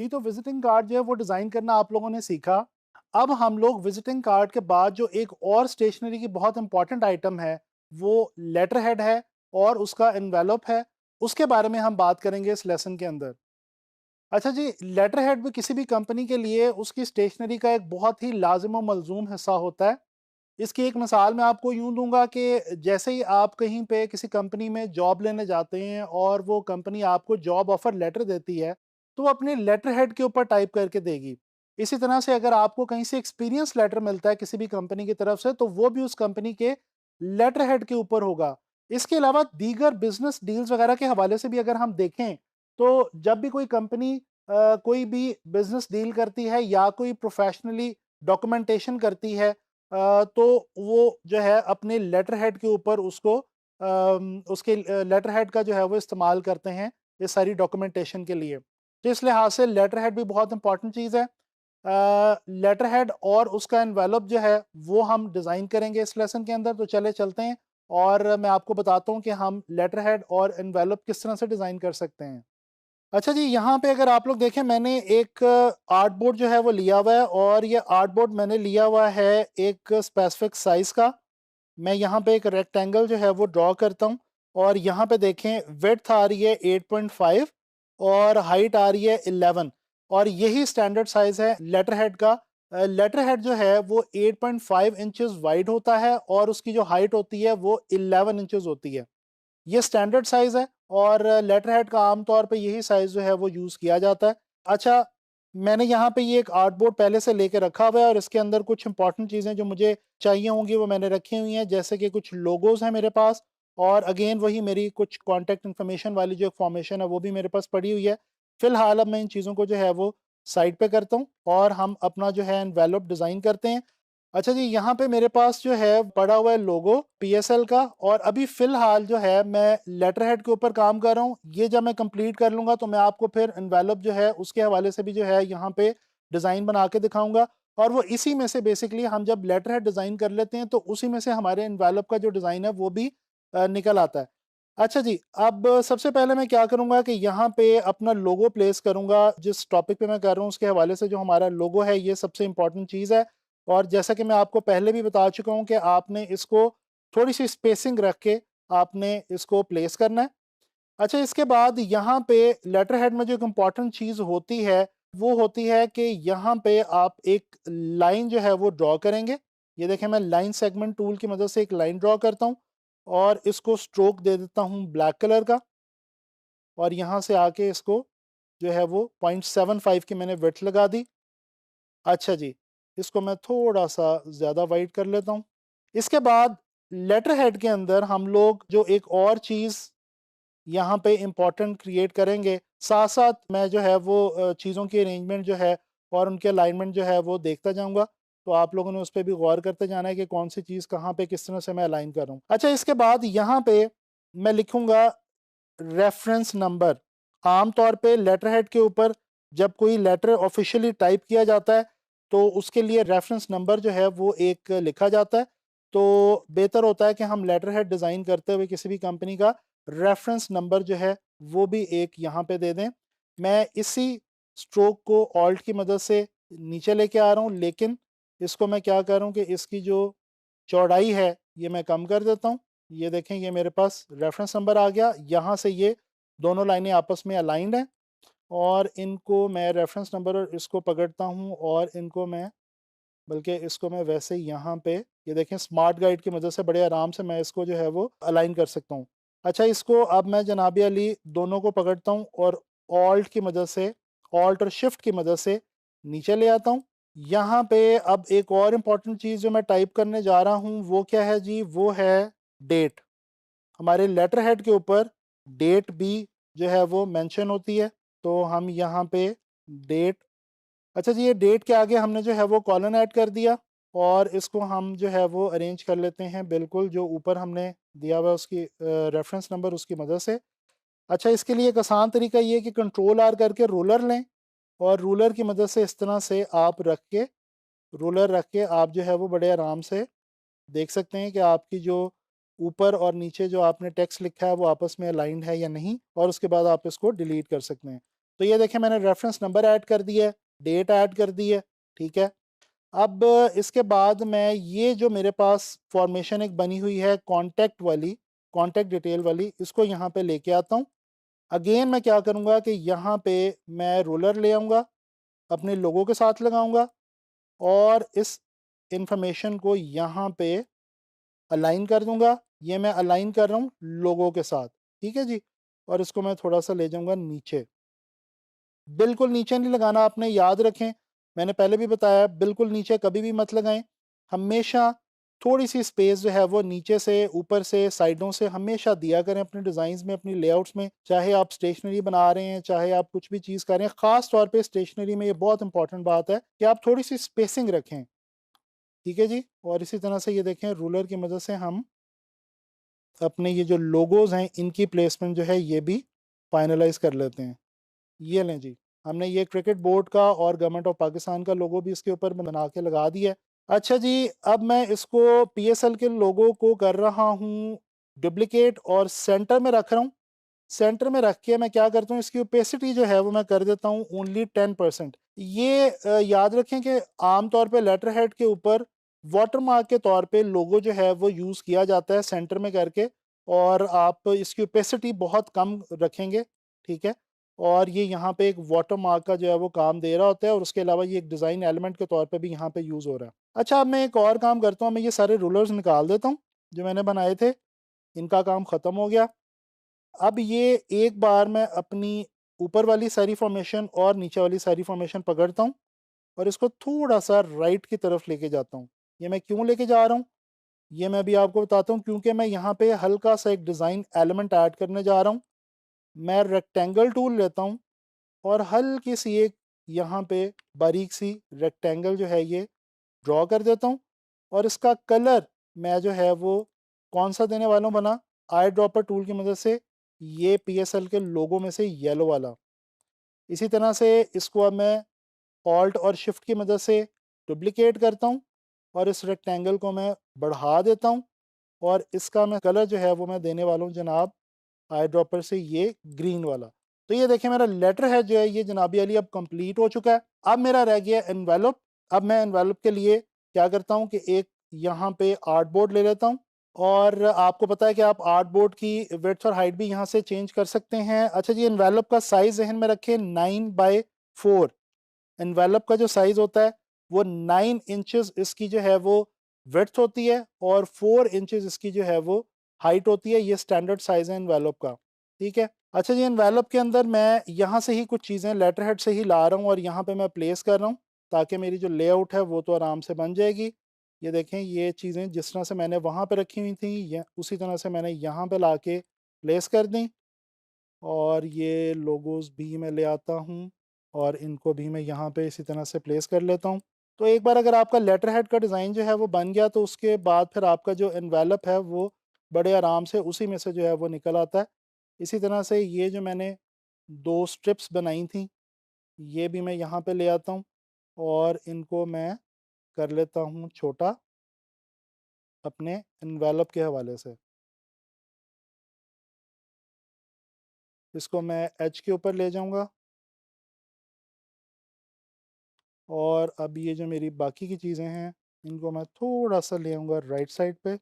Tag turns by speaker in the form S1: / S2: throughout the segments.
S1: तो visiting card जो है वो डिज़ाइन करना आप लोगों ने सीखा। अब हम लोग विजिटिंग कार्ड के बाद जो एक और स्टेशनरी की बहुत इंपॉर्टेंट आइटम है, वो लेटर हेड है और उसका एनवेलप है। उसके बारे में हम बात करेंगे इस लेसन के अंदर। अच्छा जी, लेटर हेड भी किसी भी कंपनी के लिए उसकी स्टेशनरी का एक बहुत ही लाज़िम व मलज़ूम हिस्सा होता है। इसकी एक मिसाल मैं आपको यूँ दूँगा कि जैसे ही आप कहीं पे किसी कंपनी में जॉब लेने जाते हैं और वो कंपनी आपको जॉब ऑफ़र लेटर देती है, तो वो अपने लेटर हेड के ऊपर टाइप करके देगी। इसी तरह से अगर आपको कहीं से एक्सपीरियंस लेटर मिलता है किसी भी कंपनी की तरफ से, तो वो भी उस कंपनी के लेटर हेड के ऊपर होगा। इसके अलावा दीगर बिज़नेस डील्स वग़ैरह के हवाले से भी अगर हम देखें, तो जब भी कोई कंपनी कोई भी बिज़नेस डील करती है या कोई प्रोफ़ेशनली डॉक्यूमेंटेशन करती है, तो वो जो है अपने लेटर हेड के ऊपर उसको उसके लेटर हेड का जो है वो इस्तेमाल करते हैं इस सारी डॉक्यूमेंटेशन के लिए। तो इस लिहाज से लेटर हेड भी बहुत इंपॉर्टेंट चीज़ है। लेटर हेड और उसका एनवेलप जो है वो हम डिज़ाइन करेंगे इस लेसन के अंदर। तो चले चलते हैं और मैं आपको बताता हूँ कि हम लेटर हेड और एनवेलप किस तरह से डिज़ाइन कर सकते हैं। अच्छा जी, यहाँ पे अगर आप लोग देखें, मैंने एक आर्ट बोर्ड जो है वो लिया हुआ है और ये आर्ट बोर्ड मैंने लिया हुआ है एक स्पेसिफिक साइज़ का। मैं यहाँ पे एक रेक्टेंगल जो है वो ड्रॉ करता हूँ और यहाँ पे देखें विड्थ आ रही है 8.5 और हाइट आ रही है 11 और यही स्टैंडर्ड साइज़ है लेटर हेड का। लेटर हेड जो है वो 8.5 इंचेस वाइड होता है और उसकी जो हाइट होती है वो 11 इंचेस होती है। ये स्टैंडर्ड साइज़ है और लेटर हेड का आम तौर पे यही साइज़ जो है वो यूज़ किया जाता है। अच्छा, मैंने यहाँ पे ये एक आर्ट बोर्ड पहले से लेके रखा हुआ है और इसके अंदर कुछ इंपॉर्टेंट चीज़ें जो मुझे चाहिए होंगी वो मैंने रखी हुई हैं, जैसे कि कुछ लोगोज़ हैं मेरे पास और अगेन वही मेरी कुछ कॉन्टैक्ट इन्फॉर्मेशन वाली जो एक फॉर्मेशन है वो भी मेरे पास पड़ी हुई है। फ़िलहाल अब मैं इन चीज़ों को जो है वो साइड पे करता हूँ और हम अपना जो है एनवेलप डिज़ाइन करते हैं। अच्छा जी, यहाँ पे मेरे पास जो है पड़ा हुआ है लोगो पीएसएल का और अभी फ़िलहाल जो है मैं लेटर हेड के ऊपर काम कर रहा हूँ। ये जब मैं कंप्लीट कर लूँगा तो मैं आपको फिर एनवेलप जो है उसके हवाले से भी जो है यहाँ पे डिज़ाइन बना के दिखाऊँगा और वो इसी में से बेसिकली हम जब लेटर हेड डिज़ाइन कर लेते हैं तो उसी में से हमारे एनवेलप का जो डिज़ाइन है वो भी निकल आता है। अच्छा जी, अब सबसे पहले मैं क्या करूँगा कि यहाँ पे अपना लोगो प्लेस करूँगा। जिस टॉपिक पे मैं कर रहा हूँ उसके हवाले से जो हमारा लोगो है ये सबसे इम्पोर्टेंट चीज़ है। और जैसा कि मैं आपको पहले भी बता चुका हूँ कि आपने इसको थोड़ी-सी स्पेसिंग रख के आपने इसको प्लेस करना है। अच्छा, इसके बाद यहाँ पे लेटर हेड में जो एक इम्पॉर्टेंट चीज़ होती है, वो होती है कि यहाँ पे आप एक लाइन जो है वो ड्रॉ करेंगे। ये देखें, मैं लाइन सेगमेंट टूल की मदद से एक लाइन ड्रॉ करता हूँ और इसको स्ट्रोक दे देता हूँ ब्लैक कलर का और यहाँ से आके इसको जो है वो 0.75 की मैंने विड्थ लगा दी। अच्छा जी, इसको मैं थोड़ा-सा ज़्यादा वाइड कर लेता हूँ। इसके बाद लेटर हेड के अंदर हम लोग जो एक और चीज़ यहाँ पे इम्पोर्टेंट क्रिएट करेंगे, साथ-साथ मैं जो है वो चीज़ों की अरेंजमेंट जो है और उनके अलाइनमेंट जो है वो देखता जाऊँगा। तो आप लोगों ने उस पे भी गौर करते जाना है कि कौन-सी चीज़ कहाँ पे किस तरह से मैं अलाइन कर रहा हूँ। अच्छा, इसके बाद यहाँ पे मैं लिखूँगा रेफ़रेंस नंबर। आम तौर पे लेटर हेड के ऊपर जब कोई लेटर ऑफ़िशियली टाइप किया जाता है, तो उसके लिए रेफ़रेंस नंबर जो है वो एक लिखा जाता है। तो बेहतर होता है कि हम लेटर हेड डिज़ाइन करते हुए किसी भी कंपनी का रेफ़रेंस नंबर जो है वो भी एक यहाँ पे दे दें। मैं इसी स्ट्रोक को ऑल्ट की मदद से नीचे लेके आ रहा हूँ, लेकिन इसको मैं क्या कर रहा हूँ कि इसकी जो चौड़ाई है ये मैं कम कर देता हूँ। ये देखें, ये मेरे पास रेफ़रेंस नंबर आ गया। यहाँ से ये दोनों लाइनें आपस में अलाइन्ड हैं और इनको मैं रेफ़रेंस नंबर और इसको पकड़ता हूँ और इनको मैं, बल्कि इसको मैं वैसे ही यहाँ पे ये देखें स्मार्ट गाइड की मदद से बड़े आराम से मैं इसको जो है वो अलाइन कर सकता हूँ। अच्छा, इसको अब मैं जनाब अली दोनों को पकड़ता हूँ और ऑल्ट की मदद से, ऑल्ट और शिफ्ट की मदद से नीचे ले आता हूँ। यहाँ पे अब एक और इम्पॉर्टेंट चीज़ जो मैं टाइप करने जा रहा हूँ वो क्या है जी? वो है डेट। हमारे लेटर हेड के ऊपर डेट भी जो है वो मेंशन होती है। तो हम यहाँ पे डेट, अच्छा जी, ये डेट के आगे हमने जो है वो कॉलन ऐड कर दिया और इसको हम जो है वो अरेंज कर लेते हैं बिल्कुल जो ऊपर हमने दिया हुआ है उसकी रेफरेंस नंबर उसकी मदद से। अच्छा, इसके लिए एक आसान तरीका ये है कि कंट्रोल आर करके रूलर लें और रूलर की मदद से इस तरह से आप रख के, रूलर रख के आप जो है वो बड़े आराम से देख सकते हैं कि आपकी जो ऊपर और नीचे जो आपने टेक्स्ट लिखा है वो आपस में अलाइंड है या नहीं और उसके बाद आप इसको डिलीट कर सकते हैं। तो ये देखें मैंने रेफरेंस नंबर ऐड कर दिया है, डेट ऐड कर दी है, ठीक है। अब इसके बाद मैं ये जो मेरे पास फॉर्मेशन एक बनी हुई है कॉन्टैक्ट वाली, कॉन्टैक्ट डिटेल वाली, इसको यहाँ पे लेके आता हूँ। अगेन मैं क्या करूँगा कि यहाँ पे मैं रोलर ले आऊँगा, अपने लोगों के साथ लगाऊंगा और इस इंफॉर्मेशन को यहाँ पे अलाइन कर दूंगा। ये मैं अलाइन कर रहा हूँ लोगों के साथ, ठीक है जी। और इसको मैं थोड़ा सा ले जाऊंगा नीचे, बिल्कुल नीचे नहीं लगाना, आपने याद रखें, मैंने पहले भी बताया बिल्कुल नीचे कभी भी मत लगाएं। हमेशा थोड़ी सी स्पेस जो है वो नीचे से, ऊपर से, साइडों से हमेशा दिया करें अपने डिज़ाइंस में, अपनी लेआउट्स में। चाहे आप स्टेशनरी बना रहे हैं, चाहे आप कुछ भी चीज़ कर रहे हैं, ख़ास तौर पे स्टेशनरी में ये बहुत इंपॉर्टेंट बात है कि आप थोड़ी सी स्पेसिंग रखें, ठीक है जी। और इसी तरह से ये देखें रूलर की मदद से हम अपने ये जो लोगोज हैं इनकी प्लेसमेंट जो है ये भी फाइनलाइज कर लेते हैं। ये लें जी, हमने ये क्रिकेट बोर्ड का और गवर्नमेंट ऑफ पाकिस्तान का लोगो भी इसके ऊपर बना के लगा दिया है। अच्छा जी, अब मैं इसको पीएसएल के लोगो को कर रहा हूँ डुप्लीकेट और सेंटर में रख रहा हूँ। सेंटर में रख के मैं क्या करता हूँ, इसकी ओपेसिटी जो है वो मैं कर देता हूँ ओनली 10%। ये याद रखें कि आमतौर पे लेटर हेड के ऊपर वाटर मार्क के तौर पे लोगो जो है वो यूज़ किया जाता है सेंटर में करके, और आप इसकी ओपेसिटी बहुत कम रखेंगे, ठीक है। और ये यहाँ पे एक वाटर मार्क का जो है वो काम दे रहा होता है, और उसके अलावा ये एक डिज़ाइन एलिमेंट के तौर पे भी यहाँ पे यूज़ हो रहा है। अच्छा, अब मैं एक और काम करता हूँ, मैं ये सारे रूलर्स निकाल देता हूँ जो मैंने बनाए थे, इनका काम ख़त्म हो गया। अब ये एक बार मैं अपनी ऊपर वाली सारी फॉर्मेशन और नीचे वाली सारी फॉर्मेशन पकड़ता हूँ और इसको थोड़ा सा राइट की तरफ लेके जाता हूँ। ये मैं क्यों लेके जा रहा हूँ, ये मैं भी आपको बताता हूँ, क्योंकि मैं यहाँ पे हल्का सा एक डिज़ाइन एलिमेंट ऐड करने जा रहा हूँ। मैं रेक्टेंगल टूल लेता हूँ और हल्की सी एक यहाँ पे बारीक सी रेक्टेंगल जो है ये ड्रॉ कर देता हूँ। और इसका कलर मैं जो है वो कौन सा देने वाला हूँ बना, आई ड्रॉपर टूल की मदद से, ये पीएसएल के लोगों में से येलो वाला। इसी तरह से इसको अब मैं ऑल्ट और शिफ्ट की मदद से डुप्लिकेट करता हूँ और इस रेक्टेंगल को मैं बढ़ा देता हूँ, और इसका मैं कलर जो है वो मैं देने वाला हूँ जनाब आई ड्रॉपर से ये ग्रीन वाला। तो ये देखें मेरा लेटर है जो है ये जनाबी अली अब कंप्लीट हो चुका है। अब मेरा रह गया एनवेलप। अब मैं एनवेलप के लिए क्या करता हूँ कि एक यहाँ पे आर्ट बोर्ड ले लेता हूँ, और आपको पता है कि आप आर्ट बोर्ड की विड्थ और हाइट भी यहाँ से चेंज कर सकते हैं। अच्छा जी, एनवेलप का साइज जहन में रखें 9/4। एनवेलप का जो साइज होता है वो 9 इंचेस इसकी जो है वो विड्थ होती है और 4 इंचेस इसकी जो है वो हाइट होती है। ये स्टैंडर्ड साइज है एनवेलप का, ठीक है। अच्छा जी, एनवेलप के अंदर मैं यहाँ से ही कुछ चीज़ें लेटर हेड से ही ला रहा हूँ और यहाँ पे मैं प्लेस कर रहा हूँ, ताकि मेरी जो लेआउट है वो तो आराम से बन जाएगी। ये देखें, ये चीज़ें जिस तरह से मैंने वहाँ पे रखी हुई थी उसी तरह से मैंने यहाँ पे ला के प्लेस कर दी। और ये लोगोस भी मैं ले आता हूँ और इनको भी मैं यहाँ पे इसी तरह से प्लेस कर लेता हूँ। तो एक बार अगर आपका लेटर हेड का डिज़ाइन जो है वो बन गया, तो उसके बाद फिर आपका जो एनवेलप है वो बड़े आराम से उसी में से जो है वो निकल आता है। इसी तरह से ये जो मैंने 2 स्ट्रिप्स बनाई थी ये भी मैं यहाँ पे ले आता हूँ और इनको मैं कर लेता हूँ छोटा अपने एनवेलप के हवाले से। इसको मैं एच के ऊपर ले जाऊँगा और अब ये जो मेरी बाकी की चीज़ें हैं इनको मैं थोड़ा सा ले आऊँगा राइट साइड पे।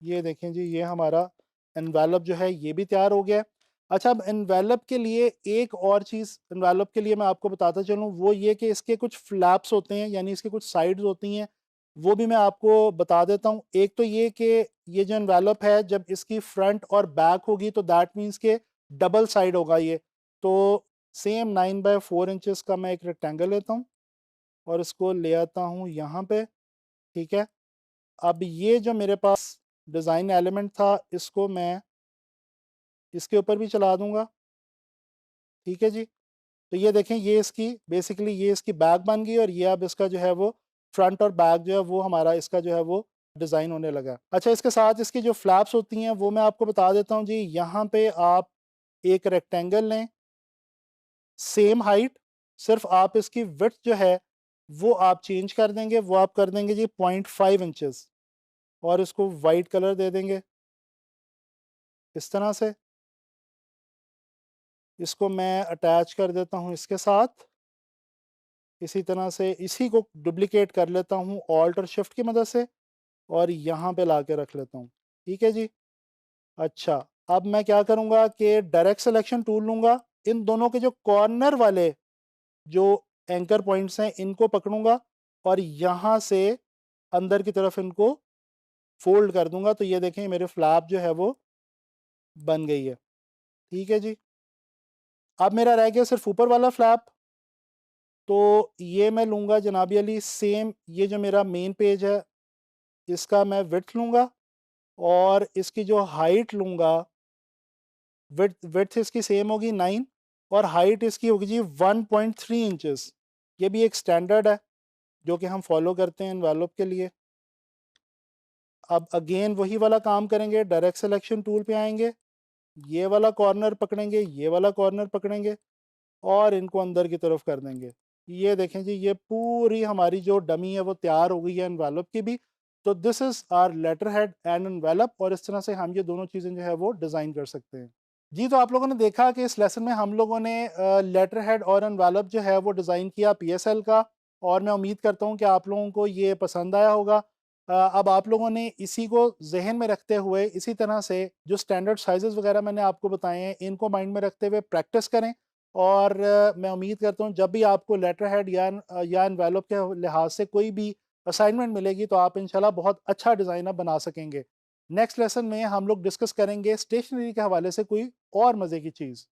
S1: ये देखें जी, ये हमारा एनवेलप जो है ये भी तैयार हो गया है। अच्छा, अब एनवेलप के लिए एक और चीज़ एनवेलप के लिए मैं आपको बताता चलूँ, वो ये कि इसके कुछ फ्लैप्स होते हैं, यानी इसके कुछ साइड्स होती हैं, वो भी मैं आपको बता देता हूँ। एक तो ये कि ये जो एनवेलप है जब इसकी फ्रंट और बैक होगी तो दैट मीन्स के डबल साइड होगा ये। तो सेम 9/4 इंचेस का मैं एक रेक्टेंगल लेता हूँ और इसको ले आता हूँ यहाँ पे, ठीक है। अब ये जो मेरे पास डिज़ाइन एलिमेंट था इसको मैं इसके ऊपर भी चला दूंगा, ठीक है जी। तो ये देखें, ये इसकी बेसिकली ये इसकी बैक बन गई और ये अब इसका जो है वो फ्रंट और बैक जो है वो हमारा इसका जो है वो डिज़ाइन होने लगा। अच्छा, इसके साथ इसकी जो फ्लैप्स होती हैं वो मैं आपको बता देता हूँ जी। यहाँ पे आप एक रेक्टेंगल लें सेम हाइट, सिर्फ आप इसकी विड्थ जो है वो आप चेंज कर देंगे, वो आप कर देंगे जी 0.5 इंचेस और इसको वाइट कलर दे देंगे इस तरह से। इसको मैं अटैच कर देता हूँ इसके साथ। इसी तरह से इसी को डुप्लिकेट कर लेता हूँ ऑल्ट और शिफ्ट की मदद से, और यहाँ पे ला के रख लेता हूँ। ठीक है जी। अच्छा, अब मैं क्या करूँगा कि डायरेक्ट सिलेक्शन टूल लूँगा, इन दोनों के जो कॉर्नर वाले जो एंकर पॉइंट्स हैं इनको पकड़ूंगा और यहाँ से अंदर की तरफ इनको फोल्ड कर दूंगा। तो ये देखें मेरे फ्लैप जो है वो बन गई है। ठीक है जी। अब मेरा रह गया सिर्फ ऊपर वाला फ्लैप। तो ये मैं लूँगा जनाबी अली सेम, ये जो मेरा मेन पेज है इसका मैं विड्थ लूँगा और इसकी जो हाइट लूँगा, विड्थ इसकी सेम होगी 9 और हाइट इसकी होगी जी 1.3 इंचेस। ये भी एक स्टैंडर्ड है जो कि हम फॉलो करते हैं एनवेलप के लिए। अब अगेन वही वाला काम करेंगे, डायरेक्ट सिलेक्शन टूल पे आएंगे, ये वाला कॉर्नर पकड़ेंगे, ये वाला कॉर्नर पकड़ेंगे और इनको अंदर की तरफ कर देंगे। ये देखें जी, ये पूरी हमारी जो डमी है वो तैयार हो गई है एनवेलप की भी। तो this is our letter head and envelope, और इस तरह से हम ये दोनों चीज़ें जो है वो डिज़ाइन कर सकते हैं। जी, तो आप लोगों ने देखा कि इस लेसन में हम लोगों ने लेटर हेड और एनवेलप जो है वो डिज़ाइन किया पीएसएल का, और मैं उम्मीद करता हूँ कि आप लोगों को ये पसंद आया होगा। अब आप लोगों ने इसी को जहन में रखते हुए इसी तरह से जो स्टैंडर्ड साइजेस वगैरह मैंने आपको बताए हैं इनको माइंड में रखते हुए प्रैक्टिस करें। और मैं उम्मीद करता हूँ जब भी आपको लेटर हेड या एनवेलप के लिहाज से कोई भी असाइनमेंट मिलेगी तो आप इंशाल्लाह बहुत अच्छा डिज़ाइन अब बना सकेंगे। नेक्स्ट लेसन में हम लोग डिस्कस करेंगे स्टेशनरी के हवाले से कोई और मज़े की चीज़।